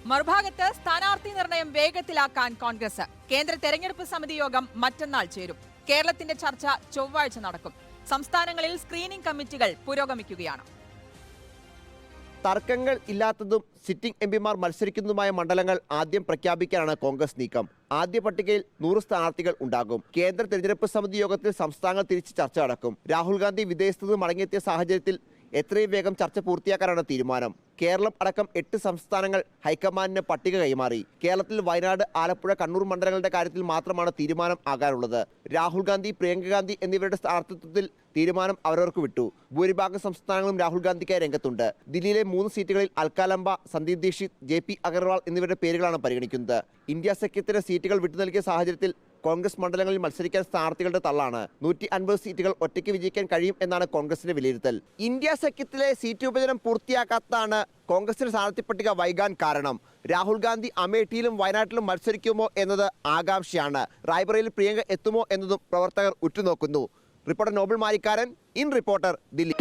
മറുഭാഗത്ത് സ്ഥാനാർത്ഥി നിർണയം വേഗത്തിലാക്കാൻ കോൺഗ്രസ്. കേന്ദ്ര തെരഞ്ഞെടുപ്പ് സമിതി യോഗം മറ്റന്നാൾ ചേരും. കേരളത്തിന്റെ ചർച്ച ചൊവ്വാഴ്ച നടക്കും. സംസ്ഥാനങ്ങളിൽ സ്ക്രീനിംഗ് കമ്മിറ്റികൾ പുരോഗമിക്കുകയാണ്. തർക്കങ്ങൾ ഇല്ലാത്തതും സിറ്റിംഗ് എംപിമാർ മത്സരിക്കുന്നതുമായ മണ്ഡലങ്ങൾ ആദ്യം പ്രഖ്യാപിക്കാനാണ് കോൺഗ്രസ് നീക്കം. ആദ്യ പട്ടികയിൽ 100 സ്ഥാനാർത്ഥികൾ ഉണ്ടാകും. കേന്ദ്ര തെരഞ്ഞെടുപ്പ് സമിതി യോഗത്തിൽ സംസ്ഥാനങ്ങൾ തിരിച്ച് ചർച്ച നടക്കും. രാഹുൽ ഗാന്ധി വിദേശത്ത് നിന്ന് മടങ്ങിയെത്തിയ സാഹചര്യത്തിൽ എത്രയും വേഗം ചർച്ച പൂർത്തിയാക്കാനാണ് തീരുമാനം. കേരളം അടക്കം 8 സംസ്ഥാനങ്ങൾ ഹൈക്കമാൻഡിന് പട്ടിക കൈമാറി. കേരളത്തിൽ വയനാട്, ആലപ്പുഴ, കണ്ണൂർ മണ്ഡലങ്ങളുടെ കാര്യത്തിൽ മാത്രമാണ് തീരുമാനം ആകാനുള്ളത്. രാഹുൽ ഗാന്ധി, പ്രിയങ്ക ഗാന്ധി എന്നിവരുടെ സ്ഥാനാർത്ഥിത്വത്തിൽ തീരുമാനം അവരവർക്ക് വിട്ടു. ഭൂരിഭാഗം സംസ്ഥാനങ്ങളും രാഹുൽ ഗാന്ധിക്കായി രംഗത്തുണ്ട്. ദില്ലിയിലെ 3 സീറ്റുകളിൽ അൽക്കാലംബ, സന്ദീപ് ദീക്ഷിത്, JP അഗർവാൾ എന്നിവരുടെ പേരുകളാണ് പരിഗണിക്കുന്നത്. ഇന്ത്യ സഖ്യത്തിന് സീറ്റുകൾ വിട്ടു നൽകിയ സാഹചര്യത്തിൽ കോൺഗ്രസ് മണ്ഡലങ്ങളിൽ മത്സരിക്കാൻ സ്ഥാനാർത്ഥികളുടെ തള്ളാണ്. 150 സീറ്റുകൾ ഒറ്റയ്ക്ക് വിജയിക്കാൻ കഴിയും എന്നാണ് കോൺഗ്രസിന്റെ വിലയിരുത്തൽ. ഇന്ത്യ സഖ്യത്തിലെ സീറ്റ് വിഭജനം പൂർത്തിയാക്കാത്തതാണ് കോൺഗ്രസിന്റെ സ്ഥാനാർത്ഥി പട്ടിക വൈകാൻ കാരണം. രാഹുൽ ഗാന്ധി അമേഠിയിലും വയനാട്ടിലും മത്സരിക്കുമോ എന്നത് ആകാംക്ഷയാണ്. റായ്ബറയിൽ പ്രിയങ്ക എത്തുമോ എന്നതും പ്രവർത്തകർ ഉറ്റുനോക്കുന്നു. Reporter Noble Marikkaran, in reporter, Delhi.